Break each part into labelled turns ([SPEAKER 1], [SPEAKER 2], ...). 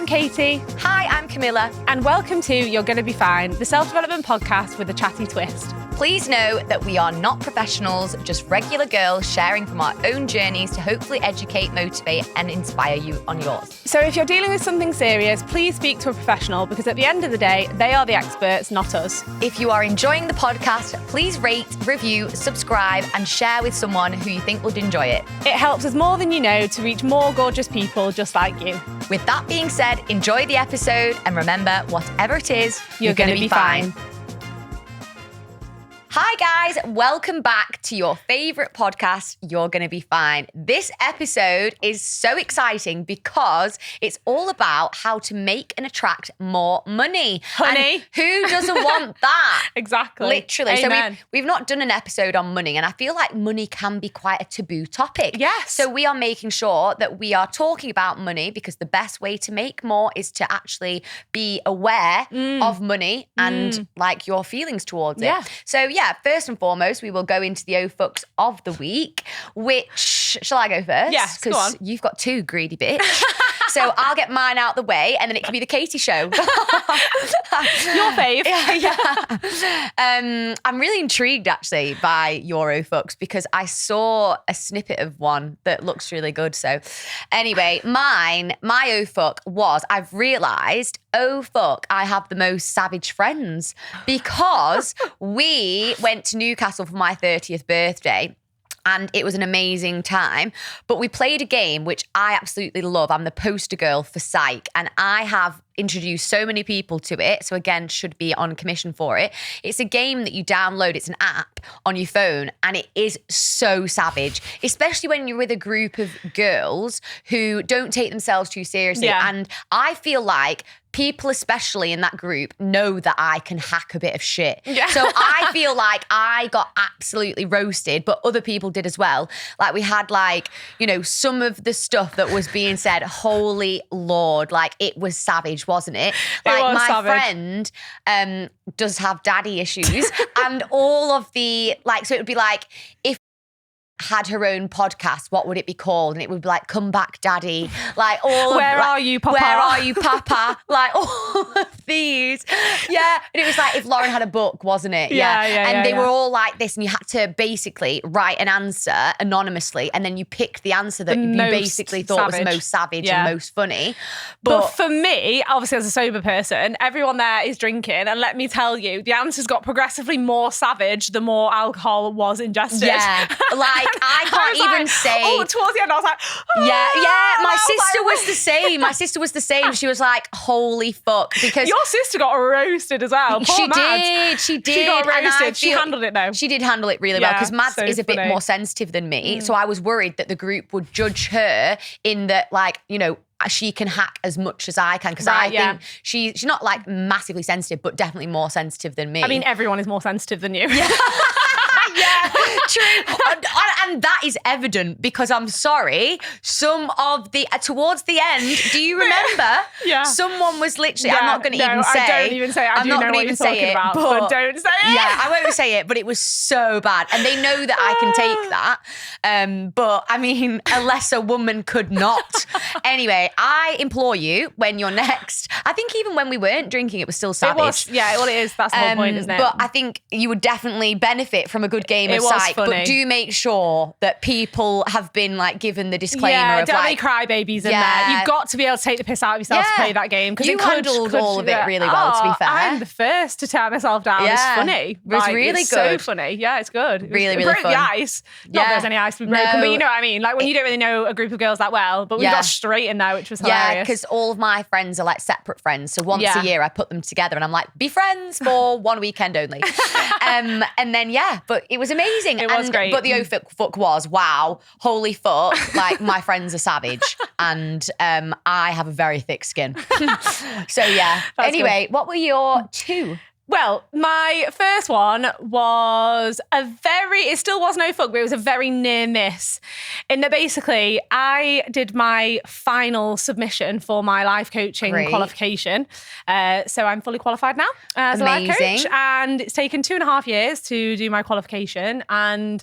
[SPEAKER 1] Katie.
[SPEAKER 2] Hi, I'm Camilla.
[SPEAKER 1] And welcome to You're Gonna Be Fine, the self-development podcast with a chatty twist.
[SPEAKER 2] Please know that we are not professionals, just regular girls sharing from our own journeys to hopefully educate, motivate and inspire you on yours.
[SPEAKER 1] So if you're dealing with something serious, please speak to a professional because at the end of the day, they are the experts, not us.
[SPEAKER 2] If you are enjoying the podcast, please rate, review, subscribe and share with someone who you think would enjoy it.
[SPEAKER 1] It helps us more than you know to reach more gorgeous people just like you.
[SPEAKER 2] With that being said, enjoy the episode and remember, whatever it is,
[SPEAKER 1] you're gonna be fine.
[SPEAKER 2] Hi guys, welcome back to your favourite podcast, You're Gonna Be Fine. This episode is so exciting because it's all about how to make and attract more money.
[SPEAKER 1] Honey.
[SPEAKER 2] And who doesn't want that?
[SPEAKER 1] Exactly.
[SPEAKER 2] Literally.
[SPEAKER 1] Amen.
[SPEAKER 2] So we've not done an episode on money and I feel like money can be quite a taboo topic.
[SPEAKER 1] Yes.
[SPEAKER 2] So we are making sure that we are talking about money because the best way to make more is to actually be aware of money and like your feelings towards it. So yeah, first and foremost, we will go into the O-Fucks of the week, which, shall I go first?
[SPEAKER 1] Yes, go on.
[SPEAKER 2] Because you've got two, greedy bitch. So I'll get mine out the way and then it can be the Katie show.
[SPEAKER 1] Your fave.
[SPEAKER 2] Yeah. I'm really intrigued actually by your O-Fucks because I saw a snippet of one that looks really good. So anyway, my O-Fuck was, I've realised, oh fuck, I have the most savage friends because we went to Newcastle for my 30th birthday. And it was an amazing time. But we played a game which I absolutely love. I'm the poster girl for Psych. And I have introduced so many people to it. So again, should be on commission for it. It's a game that you download. It's an app on your phone. And it is so savage, especially when you're with a group of girls who don't take themselves too seriously.
[SPEAKER 1] Yeah.
[SPEAKER 2] And I feel like people, especially in that group, know that I can hack a bit of shit.
[SPEAKER 1] Yeah.
[SPEAKER 2] So I feel like I got absolutely roasted, but other people did as well. Like we had some of the stuff that was being said, holy Lord, like it was savage, wasn't it? Like
[SPEAKER 1] was
[SPEAKER 2] my
[SPEAKER 1] savage.
[SPEAKER 2] friend does have daddy issues and all of the, so it would be like, if had her own podcast, what would it be called? And it would be like, Come Back Daddy, like all
[SPEAKER 1] Where are you, Papa?
[SPEAKER 2] Where are you, Papa? Like all of these. Yeah. And it was like if Lauren had a book, wasn't it?
[SPEAKER 1] Yeah.
[SPEAKER 2] And they were all like this and you had to basically write an answer anonymously and then you picked the answer that you basically thought was most savage and most funny.
[SPEAKER 1] But for me, obviously as a sober person, everyone there is drinking and let me tell you, the answers got progressively more savage the more alcohol was ingested.
[SPEAKER 2] Yeah. I can't even say.
[SPEAKER 1] Oh, towards the end, I was like,
[SPEAKER 2] yeah. My sister was the same. My sister was the same. She was like, holy fuck. Because
[SPEAKER 1] your sister got roasted as well. Poor Mads.
[SPEAKER 2] She did.
[SPEAKER 1] She got roasted. She
[SPEAKER 2] feel,
[SPEAKER 1] handled it though.
[SPEAKER 2] She did handle it really well because Mads
[SPEAKER 1] so
[SPEAKER 2] is a bit
[SPEAKER 1] funny.
[SPEAKER 2] more sensitive than me. So I was worried that the group would judge her in that, she can hack as much as I can because I think she's not like massively sensitive, but definitely more sensitive than me.
[SPEAKER 1] I mean, everyone is more sensitive than you.
[SPEAKER 2] Yeah. Yeah, true. And that is evident because I'm sorry, some of the, towards the end, do you remember?
[SPEAKER 1] Yeah.
[SPEAKER 2] Someone was literally, I'm not going to even say.
[SPEAKER 1] I don't even say it. I'm not going to even say it. But don't say it.
[SPEAKER 2] Yeah, I won't say it, but it was so bad. And they know that I can take that. But I mean, a lesser woman could not. Anyway, I implore you when you're next, I think even when we weren't drinking, it was still savage.
[SPEAKER 1] It was, it is. That's the whole point, isn't it?
[SPEAKER 2] But I think you would definitely benefit from a good game of Psych. But do make sure that people have been given the disclaimer of
[SPEAKER 1] don't be crybabies in there. You've got to be able to take the piss out of yourself to play that game.
[SPEAKER 2] You handled all of it really well, to be fair.
[SPEAKER 1] I'm the first to tear myself down. It's funny.
[SPEAKER 2] It was really
[SPEAKER 1] it's
[SPEAKER 2] good.
[SPEAKER 1] So funny. Yeah, it's good. It
[SPEAKER 2] really
[SPEAKER 1] broke
[SPEAKER 2] fun.
[SPEAKER 1] the ice. Not that there's any ice to be broken, but you know what I mean? Like when you don't really know a group of girls that well, but we got straight in there, which was hilarious.
[SPEAKER 2] Yeah, because all of my friends are separate friends. So once a year I put them together and I'm like, be friends for one weekend only. And then, but it was amazing.
[SPEAKER 1] It was great.
[SPEAKER 2] But the O-Fuck was, wow, holy fuck, my friends are savage and I have a very thick skin. So yeah.
[SPEAKER 1] That's
[SPEAKER 2] anyway,
[SPEAKER 1] good.
[SPEAKER 2] what were your two?
[SPEAKER 1] Well, my first one was it still was no fuck, but it was a very near miss. In that basically, I did my final submission for my life coaching qualification. So I'm fully qualified now as a life coach. And it's taken 2.5 years to do my qualification and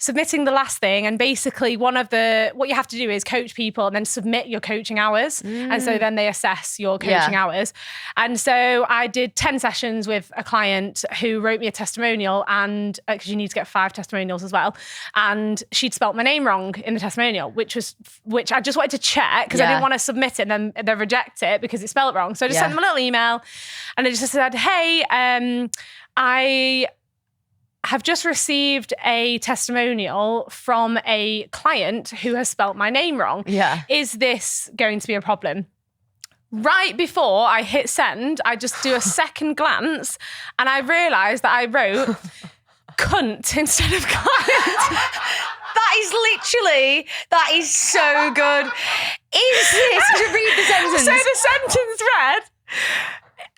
[SPEAKER 1] submitting the last thing. And basically what you have to do is coach people and then submit your coaching hours. And so then they assess your coaching hours. And so I did 10 sessions with a client who wrote me a testimonial, and because you need to get 5 testimonials as well, and she'd spelt my name wrong in the testimonial, which I just wanted to check because I didn't want to submit it and then they reject it because it's spelled wrong. So I just sent them a little email and I just said, hey, I have just received a testimonial from a client who has spelt my name wrong. Yeah. Is this going to be a problem? Right before I hit send, I just do a second glance and I realised that I wrote cunt instead of client. That is so good. Is this to read the sentence? So the sentence read,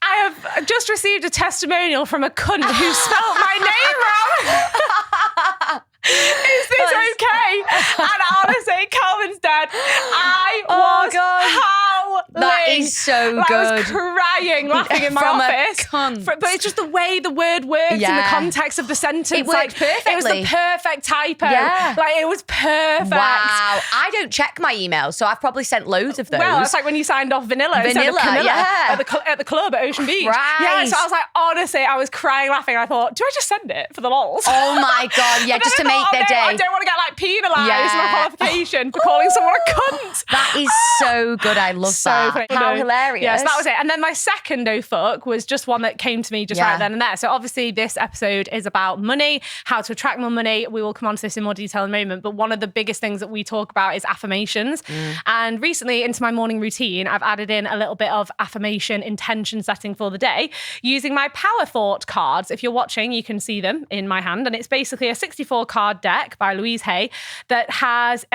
[SPEAKER 1] I have just received a testimonial from a cunt who spelled my name wrong. Is this okay? And honestly, Calvin's dead. I was howling.
[SPEAKER 2] That is so good.
[SPEAKER 1] I was crying, laughing in my office. But it's just the way the word works in the context of the sentence.
[SPEAKER 2] It worked perfectly.
[SPEAKER 1] It was the perfect typo. Yeah. It was perfect.
[SPEAKER 2] Wow. I don't check my emails, so I've probably sent loads of those.
[SPEAKER 1] Well, it's like when you signed off vanilla instead of Camilla at the club at Ocean Beach.
[SPEAKER 2] Right.
[SPEAKER 1] Yeah, so I was like, honestly, I was crying, laughing. I thought, do I just send it for the lols?
[SPEAKER 2] Oh my God, yeah, just to make their day.
[SPEAKER 1] I don't want to get penalised in my qualification for calling someone a cunt.
[SPEAKER 2] That is so good. I love that.
[SPEAKER 1] Funny.
[SPEAKER 2] How hilarious.
[SPEAKER 1] Yes, that was it. And then my second oh fuck was just one that came to me just right then and there. So obviously this episode is about money, how to attract more money. We will come on to this in more detail in a moment. But one of the biggest things that we talk about is affirmations. And recently into my morning routine, I've added in a little bit of affirmation intention setting for the day using my Power Thought cards. If you're watching, you can see them in my hand. And it's basically a 64 card deck by Louise Hay that has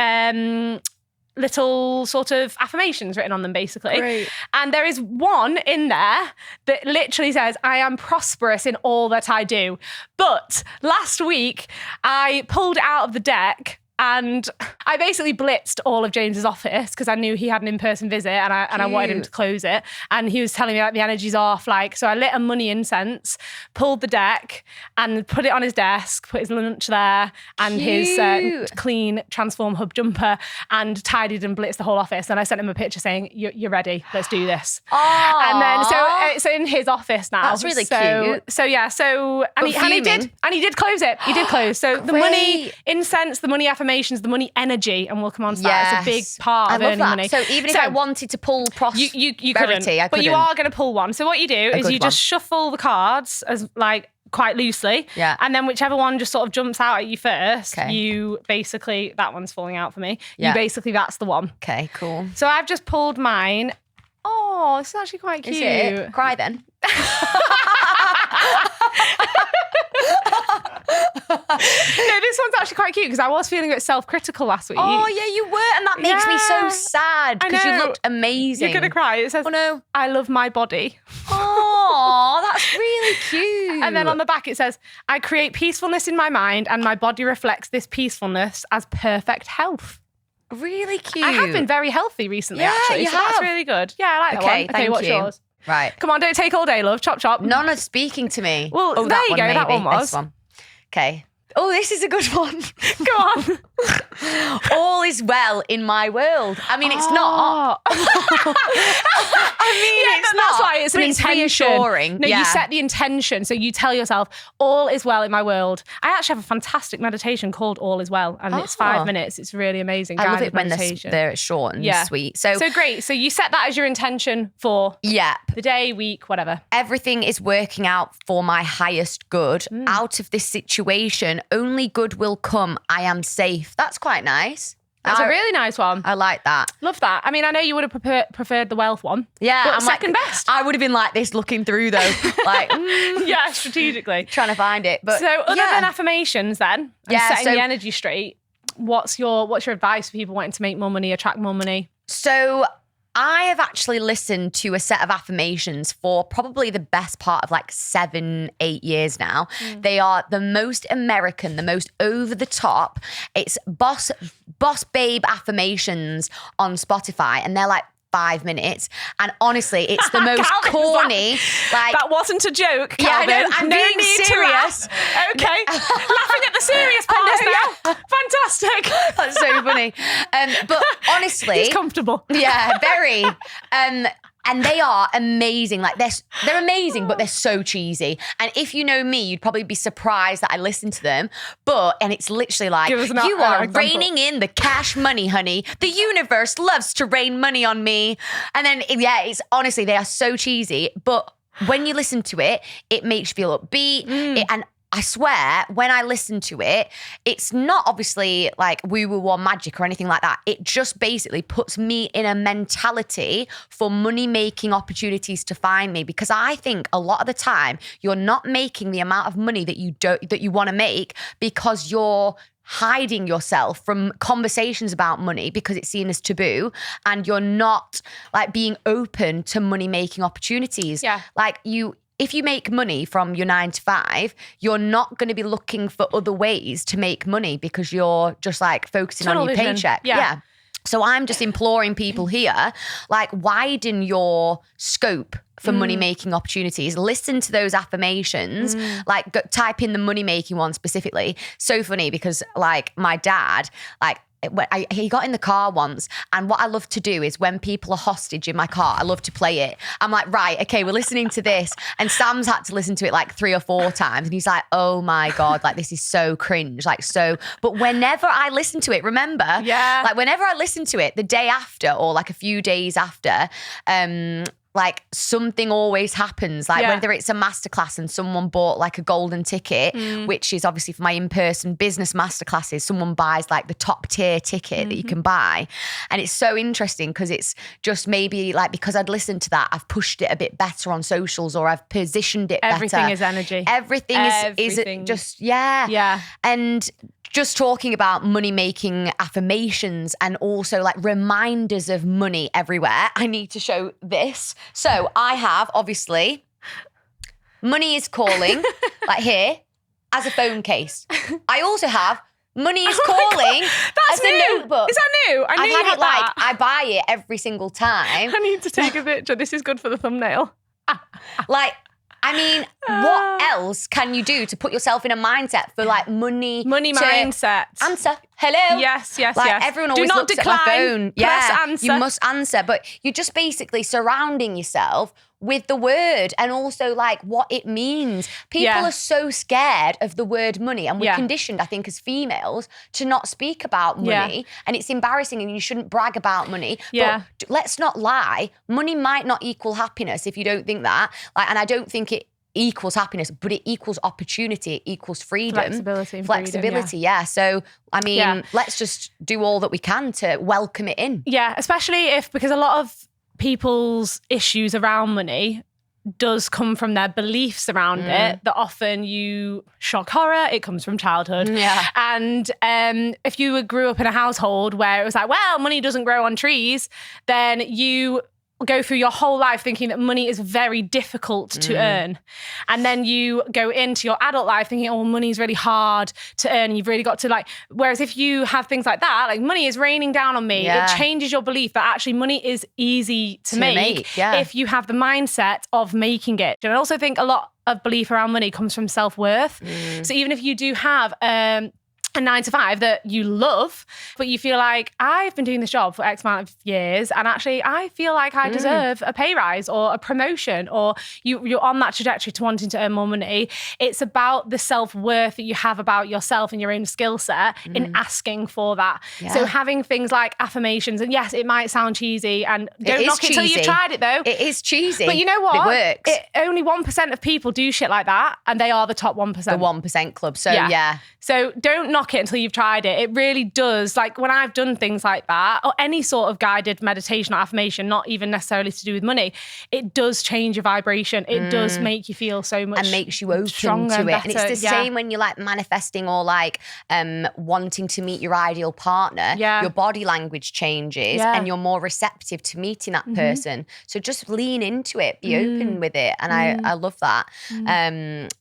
[SPEAKER 1] little sort of affirmations written on them, basically. Great. And there is one in there that literally says, I am prosperous in all that I do. But last week, I pulled it out of the deck and I basically blitzed all of James's office because I knew he had an in-person visit and I wanted him to close it. And he was telling me the energy's off. So I lit a money incense, pulled the deck and put it on his desk, put his lunch there and his clean Transform Hub jumper and tidied and blitzed the whole office. And I sent him a picture saying, you're ready, let's do this. Aww. And then, so it's in his office now.
[SPEAKER 2] That's really cute.
[SPEAKER 1] And he did close it. He did close. So the money incense, the money affirmations, the money energy, and we'll come on to that. It's a big part of earning money.
[SPEAKER 2] So even if I wanted to pull prosperity, I couldn't.
[SPEAKER 1] But you are going to pull one. So what you do is you just shuffle the cards as quite loosely. Yeah. And then whichever one just sort of jumps out at you first, you basically, that one's falling out for me. Yeah. That's the one.
[SPEAKER 2] Okay, cool.
[SPEAKER 1] So I've just pulled mine. Oh, this is actually quite cute.
[SPEAKER 2] Is it? Cry then.
[SPEAKER 1] No, this one's actually quite cute because I was feeling a bit self-critical last week.
[SPEAKER 2] Oh, yeah, you were. And that makes me so sad because you looked amazing.
[SPEAKER 1] You're going to cry. It says,
[SPEAKER 2] oh, no.
[SPEAKER 1] I love my body.
[SPEAKER 2] Oh, that's really cute.
[SPEAKER 1] And then on the back it says, I create peacefulness in my mind and my body reflects this peacefulness as perfect health.
[SPEAKER 2] Really cute.
[SPEAKER 1] I have been very healthy recently, actually. That's really good. Yeah, I like that one. Okay, what's yours?
[SPEAKER 2] Right.
[SPEAKER 1] Come on, don't take all day, love. Chop, chop.
[SPEAKER 2] None are speaking to me.
[SPEAKER 1] Well, there you go. That one was.
[SPEAKER 2] This one. Okay. Oh, this is a good one.
[SPEAKER 1] Go on.
[SPEAKER 2] All is well in my world. I mean, it's not. It's not.
[SPEAKER 1] That's why it's an intention.
[SPEAKER 2] Reassuring.
[SPEAKER 1] No, you set the intention. So you tell yourself, all is well in my world. I actually have a fantastic meditation called All is Well. And it's 5 minutes. It's really amazing.
[SPEAKER 2] I love it when they're short and sweet. So
[SPEAKER 1] great. So you set that as your intention for the day, week, whatever.
[SPEAKER 2] Everything is working out for my highest good. Out of this situation, only good will come. I am safe. That's quite nice.
[SPEAKER 1] That's a really nice one.
[SPEAKER 2] I like that.
[SPEAKER 1] Love that. I mean, I know you would have preferred the wealth one.
[SPEAKER 2] Yeah.
[SPEAKER 1] But I'm second best.
[SPEAKER 2] I would have been like this looking through though.
[SPEAKER 1] Yeah, strategically.
[SPEAKER 2] Trying to find it. But
[SPEAKER 1] so other than affirmations then, and setting the energy straight, what's your advice for people wanting to make more money, attract more money?
[SPEAKER 2] So I have actually listened to a set of affirmations for probably the best part of like 7-8 years now. They are the most American, the most over the top. It's Boss Babe affirmations on Spotify, and they're like 5 minutes, and honestly, it's the most corny. Like
[SPEAKER 1] that wasn't a joke, Calvin.
[SPEAKER 2] Yeah, I know. I'm
[SPEAKER 1] no
[SPEAKER 2] being
[SPEAKER 1] need
[SPEAKER 2] serious.
[SPEAKER 1] Okay, laughing at the serious parts now. Yeah. Fantastic.
[SPEAKER 2] That's so funny. But honestly,
[SPEAKER 1] he's comfortable.
[SPEAKER 2] Yeah, very. And they are amazing. Like they're amazing, but they're so cheesy. And if you know me, you'd probably be surprised that I listen to them. And it's literally like, you are raining in the cash money, honey. The universe loves to rain money on me. And then, yeah, it's honestly, they are so cheesy. But when you listen to it, it makes you feel upbeat. And I swear, when I listen to it, it's not obviously like woo-woo or magic or anything like that. It just basically puts me in a mentality for money-making opportunities to find me, because I think a lot of the time you're not making the amount of money that you want to make because you're hiding yourself from conversations about money because it's seen as taboo, and you're not like being open to money-making opportunities.
[SPEAKER 1] Yeah.
[SPEAKER 2] Like if you make money from your 9 to 5, you're not going to be looking for other ways to make money because you're just like focusing on your paycheck. Yeah. So I'm just imploring people here, like, widen your scope for money-making opportunities. Listen to those affirmations, like type in the money-making one specifically. So funny because like my dad, like, he got in the car once, and what I love to do is when people are hostage in my car, I love to play it. I'm like, right, okay, we're listening to this. And Sam's had to listen to it like 3 or 4 times. And he's like, oh my God, like this is so cringe. Like so, but whenever I listen to it, remember, like whenever I listen to it the day after or like a few days after, like something always happens, like whether it's a masterclass and someone bought like a golden ticket, which is obviously for my in-person business masterclasses, someone buys like the top tier ticket that you can buy. And it's so interesting because it's just maybe like because I'd listened to that, I've pushed it a bit better on socials or I've positioned it better.
[SPEAKER 1] Everything is energy.
[SPEAKER 2] Everything is just, and just talking about money-making affirmations and also like reminders of money everywhere. I need to show this. So I have, obviously, money is calling, like here, as a phone case. I also have money is calling as a notebook.
[SPEAKER 1] Is that new?
[SPEAKER 2] I've had it like, I buy it every single time.
[SPEAKER 1] I need to take a picture. This is good for the thumbnail.
[SPEAKER 2] Like, I mean, what else can you do to put yourself in a mindset for like money
[SPEAKER 1] mindset?
[SPEAKER 2] Answer. Hello.
[SPEAKER 1] Yes.
[SPEAKER 2] Like everyone always looks at my phone.
[SPEAKER 1] Press answer.
[SPEAKER 2] You must answer. But you're just basically surrounding yourself with the word and also like what it means. People are so scared of the word money, and we're conditioned, I think, as females to not speak about money, and it's embarrassing and you shouldn't brag about money. But let's not lie. Money might not equal happiness if you don't think that. Like, and I don't think it equals happiness, but it equals opportunity, it equals freedom. Flexibility, yeah. So, I mean, let's just do all that we can to welcome it in. Yeah,
[SPEAKER 1] especially because a lot of people's issues around money does come from their beliefs around it, that often shock horror, it comes from childhood. Yeah. And if you grew up in a household where it was like, well, money doesn't grow on trees, then you go through your whole life thinking that money is very difficult to earn. And then you go into your adult life thinking, oh, money is really hard to earn. And you've really got to like, whereas if you have things like that, like money is raining down on me, it changes your belief that actually money is easy to make if you have the mindset of making it. And I also think a lot of belief around money comes from self-worth. So even if you do have a 9 to 5 that you love, but you feel like, I've been doing this job for X amount of years and actually I feel like I deserve a pay rise or a promotion, or you're on that trajectory to wanting to earn more money. It's about the self-worth that you have about yourself and your own skill set in asking for that. So having things like affirmations, and yes, it might sound cheesy, and don't knock it till you've tried it though.
[SPEAKER 2] It is cheesy.
[SPEAKER 1] But you know what?
[SPEAKER 2] It works.
[SPEAKER 1] Only 1% of people do shit like that, and they are the top 1%.
[SPEAKER 2] The 1% club. So yeah.
[SPEAKER 1] So don't knock knock it until you've tried it. It really does. Like when I've done things like that, or any sort of guided meditation or affirmation, not even necessarily to do with money, it does change your vibration. It does make you feel so much
[SPEAKER 2] and makes you open
[SPEAKER 1] stronger
[SPEAKER 2] to it.
[SPEAKER 1] better.
[SPEAKER 2] And it's the same when you're like manifesting or like wanting to meet your ideal partner. Your body language changes and you're more receptive to meeting that person. So just lean into it, be open with it. And I love that.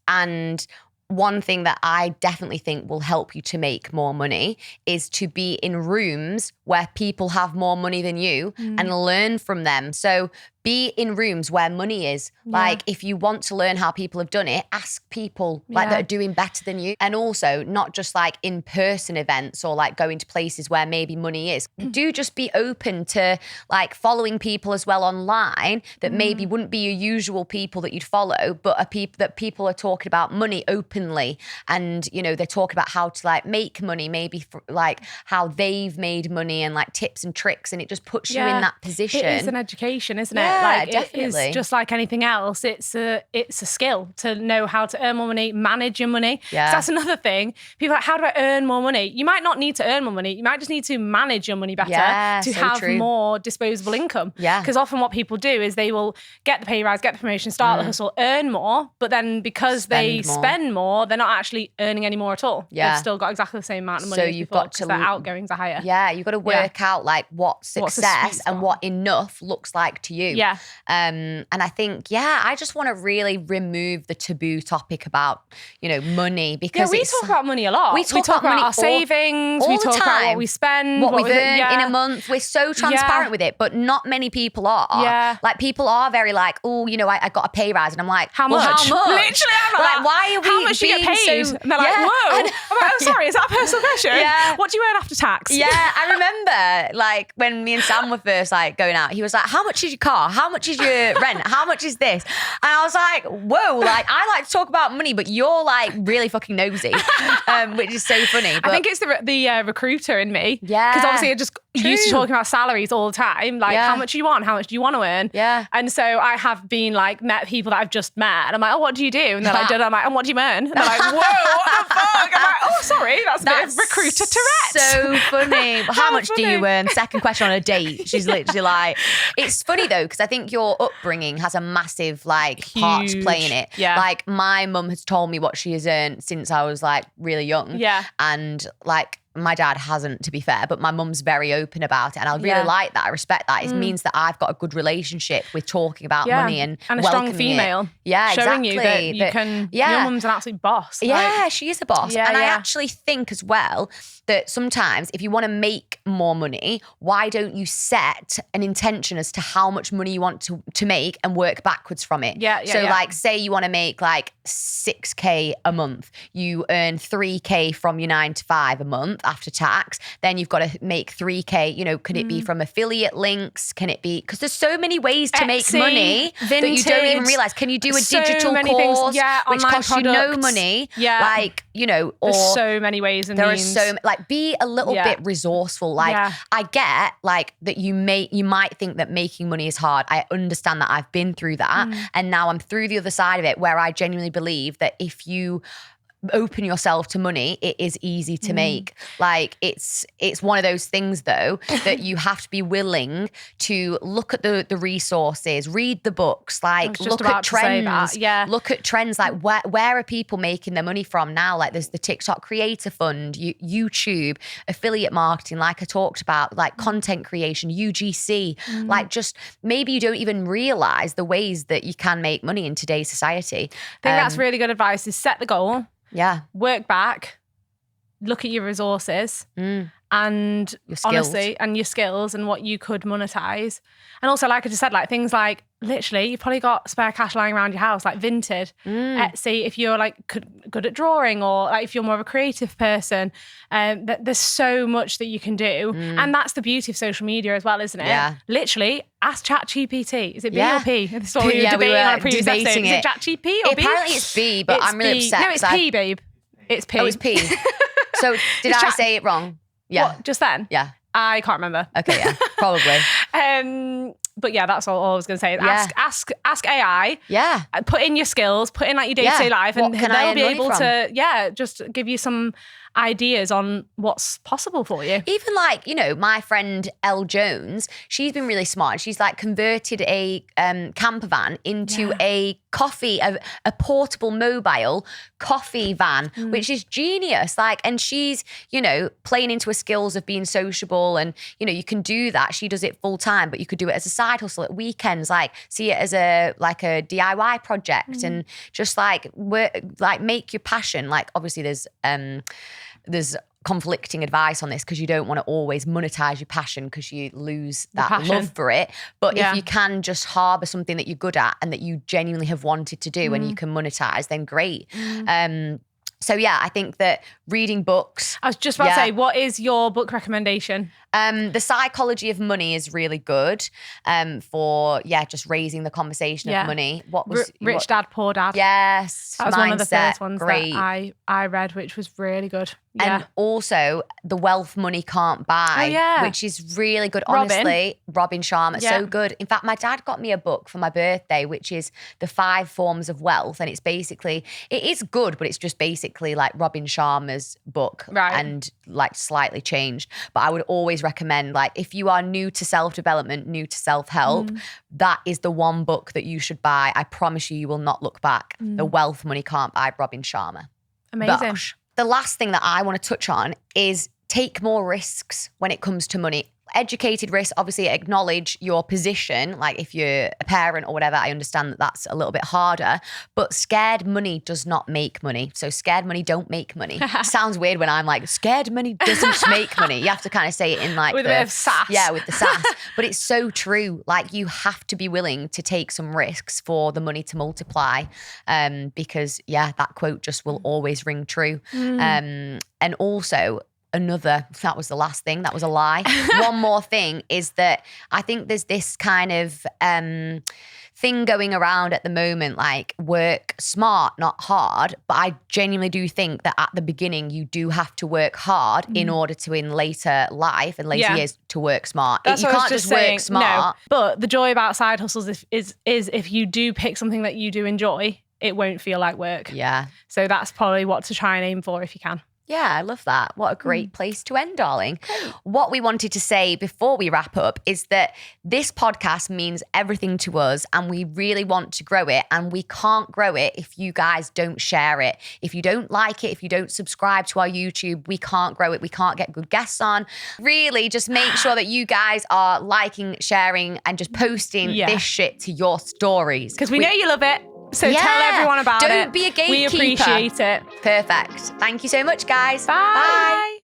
[SPEAKER 2] And one thing that I definitely think will help you to make more money is to be in rooms where people have more money than you and learn from them. So be in rooms where money is. Like if you want to learn how people have done it, ask people like that are doing better than you. And also not just like in-person events or like going to places where maybe money is. Do just be open to like following people as well online that maybe wouldn't be your usual people that you'd follow, but are people that people are talking about money openly. And, you know, they're talking about how to like make money, maybe like how they've made money and like tips and tricks. And it just puts you in that position.
[SPEAKER 1] It is an education, isn't it?
[SPEAKER 2] Yeah,
[SPEAKER 1] like
[SPEAKER 2] definitely.
[SPEAKER 1] It is just like anything else. It's a skill to know how to earn more money, manage your money.
[SPEAKER 2] Yeah.
[SPEAKER 1] So that's another thing. People are like, how do I earn more money? You might not need to earn more money. You might just need to manage your money better to
[SPEAKER 2] so
[SPEAKER 1] have
[SPEAKER 2] true.
[SPEAKER 1] more disposable income.
[SPEAKER 2] Yeah.
[SPEAKER 1] Because often what people do is they will get the pay rise, get the promotion, start the hustle, earn more, but then because they spend more, they're not actually earning any more at all.
[SPEAKER 2] Yeah.
[SPEAKER 1] They've still got exactly the same amount of money
[SPEAKER 2] So
[SPEAKER 1] as
[SPEAKER 2] you've
[SPEAKER 1] before,
[SPEAKER 2] got to
[SPEAKER 1] 'cause their outgoings are higher.
[SPEAKER 2] Yeah, you've got to work out like what success and
[SPEAKER 1] spot.
[SPEAKER 2] what enough looks like to you.
[SPEAKER 1] Yeah.
[SPEAKER 2] And I think, I just want to really remove the taboo topic about, you know, money because
[SPEAKER 1] we talk about money a lot.
[SPEAKER 2] We talk about money
[SPEAKER 1] our savings.
[SPEAKER 2] all
[SPEAKER 1] we
[SPEAKER 2] the
[SPEAKER 1] talk about
[SPEAKER 2] time.
[SPEAKER 1] what we spend,
[SPEAKER 2] what we've earned
[SPEAKER 1] yeah.
[SPEAKER 2] in a month. We're so transparent with it, but not many people are.
[SPEAKER 1] Yeah.
[SPEAKER 2] Like people are very like, oh, you know, I got a pay rise, and I'm like,
[SPEAKER 1] How
[SPEAKER 2] well,
[SPEAKER 1] much?
[SPEAKER 2] How much?
[SPEAKER 1] Literally, I'm
[SPEAKER 2] like, why are we
[SPEAKER 1] how much do you
[SPEAKER 2] being
[SPEAKER 1] get paid?
[SPEAKER 2] so?
[SPEAKER 1] And they're like, whoa.
[SPEAKER 2] And-
[SPEAKER 1] I'm like, oh, sorry, is that a personal question?
[SPEAKER 2] Yeah.
[SPEAKER 1] What do you earn after tax?
[SPEAKER 2] Yeah, I remember like when me and Sam were first like going out, he was like, how much is your car? How much is your rent? How much is this? And I was like, whoa, like I like to talk about money, but you're like really fucking nosy, which is so funny. But
[SPEAKER 1] I think it's the recruiter in me.
[SPEAKER 2] Yeah.
[SPEAKER 1] Because obviously I just used to
[SPEAKER 2] True.
[SPEAKER 1] talking about salaries all the time. Like, how much do you want? How much do you want to earn?
[SPEAKER 2] Yeah.
[SPEAKER 1] And so I have been like, met people that I've just met. And I'm like, oh, what do you do? And they're like, I'm like, and what do you earn? And they're like, whoa, what the fuck? I'm like, oh, sorry, that's a bit of recruiter Tourette.
[SPEAKER 2] So funny. How much do
[SPEAKER 1] funny.
[SPEAKER 2] you earn? Second question on a date. She's literally like, it's funny though, because I think your upbringing has a massive like part to play in it.
[SPEAKER 1] Yeah.
[SPEAKER 2] Like my mum has told me what she has earned since I was like really young.
[SPEAKER 1] Yeah.
[SPEAKER 2] And like my dad hasn't, to be fair, but my mum's very open about it. And I really like that. I respect that. It means that I've got a good relationship with talking about money and
[SPEAKER 1] a strong
[SPEAKER 2] welcoming
[SPEAKER 1] female.
[SPEAKER 2] It. Yeah,
[SPEAKER 1] showing
[SPEAKER 2] exactly.
[SPEAKER 1] you that you can, your mum's an absolute boss.
[SPEAKER 2] Yeah,
[SPEAKER 1] Like,
[SPEAKER 2] she is a boss.
[SPEAKER 1] Yeah,
[SPEAKER 2] and I
[SPEAKER 1] yeah.
[SPEAKER 2] actually think as well that sometimes if you want to make more money, why don't you set an intention as to how much money you want to make and work backwards from it?
[SPEAKER 1] Yeah,
[SPEAKER 2] So like say you want to make like 6K a month. You earn 3K from your 9 to 5 a month after tax. Then you've got to make 3K, you know, could it be from affiliate links? Can it be, because there's so many ways to make
[SPEAKER 1] Etsy,
[SPEAKER 2] money that you don't even
[SPEAKER 1] Vinted,
[SPEAKER 2] realize. Can you do a
[SPEAKER 1] so
[SPEAKER 2] digital
[SPEAKER 1] many
[SPEAKER 2] course
[SPEAKER 1] things. Yeah,
[SPEAKER 2] which
[SPEAKER 1] online
[SPEAKER 2] costs you no
[SPEAKER 1] products.
[SPEAKER 2] money?
[SPEAKER 1] Yeah.
[SPEAKER 2] Like, you know, or
[SPEAKER 1] There's so many ways and
[SPEAKER 2] there
[SPEAKER 1] means.
[SPEAKER 2] are so like be a little bit resourceful. Like I get like that you might think that making money is hard. I understand that. I've been through that. And now I'm through the other side of it where I genuinely believe that if you open yourself to money, it is easy to make. Like it's one of those things though that you have to be willing to look at the resources, read the books, like look at trends. Look at trends, like where are people making their money from now? Like there's the TikTok Creator Fund, YouTube, affiliate marketing, like I talked about, like content creation, UGC. Like just maybe you don't even realize the ways that you can make money in today's society.
[SPEAKER 1] I think that's really good advice is set the goal.
[SPEAKER 2] Yeah.
[SPEAKER 1] Work back, look at your resources and
[SPEAKER 2] your skills.
[SPEAKER 1] honestly, and your skills and what you could monetize. And also, like I just said, like things like literally, you've probably got spare cash lying around your house, like Vinted, Etsy, if you're like good at drawing or like if you're more of a creative person, there's so much that you can do. And that's the beauty of social media as well, isn't it?
[SPEAKER 2] Yeah.
[SPEAKER 1] Literally, ask ChatGPT. Is it B or P? This is what we were
[SPEAKER 2] we
[SPEAKER 1] debating
[SPEAKER 2] were
[SPEAKER 1] on a previous episode.
[SPEAKER 2] debating
[SPEAKER 1] Is
[SPEAKER 2] it.
[SPEAKER 1] it ChatGPT or B?
[SPEAKER 2] Apparently it's B, but I'm really upset.
[SPEAKER 1] No, it's P, babe. It's P.
[SPEAKER 2] Oh, it's P. So did I say it wrong? Yeah.
[SPEAKER 1] What, just then?
[SPEAKER 2] Yeah.
[SPEAKER 1] I can't remember.
[SPEAKER 2] Okay, yeah, probably.
[SPEAKER 1] But yeah, that's all I was going to say. Ask AI.
[SPEAKER 2] Yeah.
[SPEAKER 1] Put in your skills, put in like your day-to-day life, and
[SPEAKER 2] What can I
[SPEAKER 1] they'll
[SPEAKER 2] earn
[SPEAKER 1] be
[SPEAKER 2] money
[SPEAKER 1] able
[SPEAKER 2] from?
[SPEAKER 1] to, just give you some ideas on what's possible for you.
[SPEAKER 2] Even like, you know, my friend Elle Jones, she's been really smart. She's like converted a camper van into a coffee, a portable mobile coffee van, which is genius. Like, and she's, you know, playing into her skills of being sociable, and, you know, you can do that. She does it full time, but you could do it as a side hustle at weekends, like see it as a DIY project, and just like work, like make your passion. Like, obviously there's conflicting advice on this, because you don't want to always monetize your passion because you lose that love for it. But if you can just harbor something that you're good at and that you genuinely have wanted to do and you can monetize, then great. So yeah, I think that reading books.
[SPEAKER 1] I was just about to say, what is your book recommendation?
[SPEAKER 2] The Psychology of Money is really good for just raising the conversation of money. What was
[SPEAKER 1] Rich Dad, Poor Dad?
[SPEAKER 2] Yes,
[SPEAKER 1] that was one of the first ones that I read, which was really good. Yeah.
[SPEAKER 2] And also The Wealth Money Can't Buy, which is really good. Honestly, Robin Sharma, so good. In fact, my dad got me a book for my birthday, which is The 5 Forms of Wealth, and it's basically, it is good, but it's just basically like Robin Sharma's book, and like slightly changed. But I would always recommend, like, if you are new to self-development, new to self-help, that is the one book that you should buy. I promise you, you will not look back. The Wealth Money Can't Buy, Robin Sharma.
[SPEAKER 1] Amazing.
[SPEAKER 2] But the last thing that I want to touch on is take more risks when it comes to money. Educated risk, obviously acknowledge your position. Like if you're a parent or whatever, I understand that that's a little bit harder, but scared money does not make money. So scared money don't make money. Sounds weird when I'm like, scared money doesn't make money. You have to kind of say it in like
[SPEAKER 1] with a bit of sass.
[SPEAKER 2] Yeah, with the sass. But it's so true. Like you have to be willing to take some risks for the money to multiply. Because that quote just will always ring true. And also, that was the last thing, that was a lie. One more thing is that I think there's this kind of thing going around at the moment, like work smart, not hard. But I genuinely do think that at the beginning, you do have to work hard in order to, in later life and later years, to work smart.
[SPEAKER 1] That's
[SPEAKER 2] you
[SPEAKER 1] what I
[SPEAKER 2] can't
[SPEAKER 1] was
[SPEAKER 2] just
[SPEAKER 1] saying.
[SPEAKER 2] work smart.
[SPEAKER 1] No, but the joy about side hustles is if you do pick something that you do enjoy, it won't feel like work.
[SPEAKER 2] Yeah.
[SPEAKER 1] So that's probably what to try and aim for if you can.
[SPEAKER 2] Yeah, I love that. What a great place to end, darling. What we wanted to say before we wrap up is that this podcast means everything to us, and we really want to grow it, and we can't grow it if you guys don't share it. If you don't like it, if you don't subscribe to our YouTube, we can't grow it. We can't get good guests on. Really, just make sure that you guys are liking, sharing, and just posting this shit to your stories.
[SPEAKER 1] Because we know you love it. So tell everyone about it.
[SPEAKER 2] Don't be a gatekeeper.
[SPEAKER 1] We appreciate it.
[SPEAKER 2] Perfect. Thank you so much, guys.
[SPEAKER 1] Bye. Bye.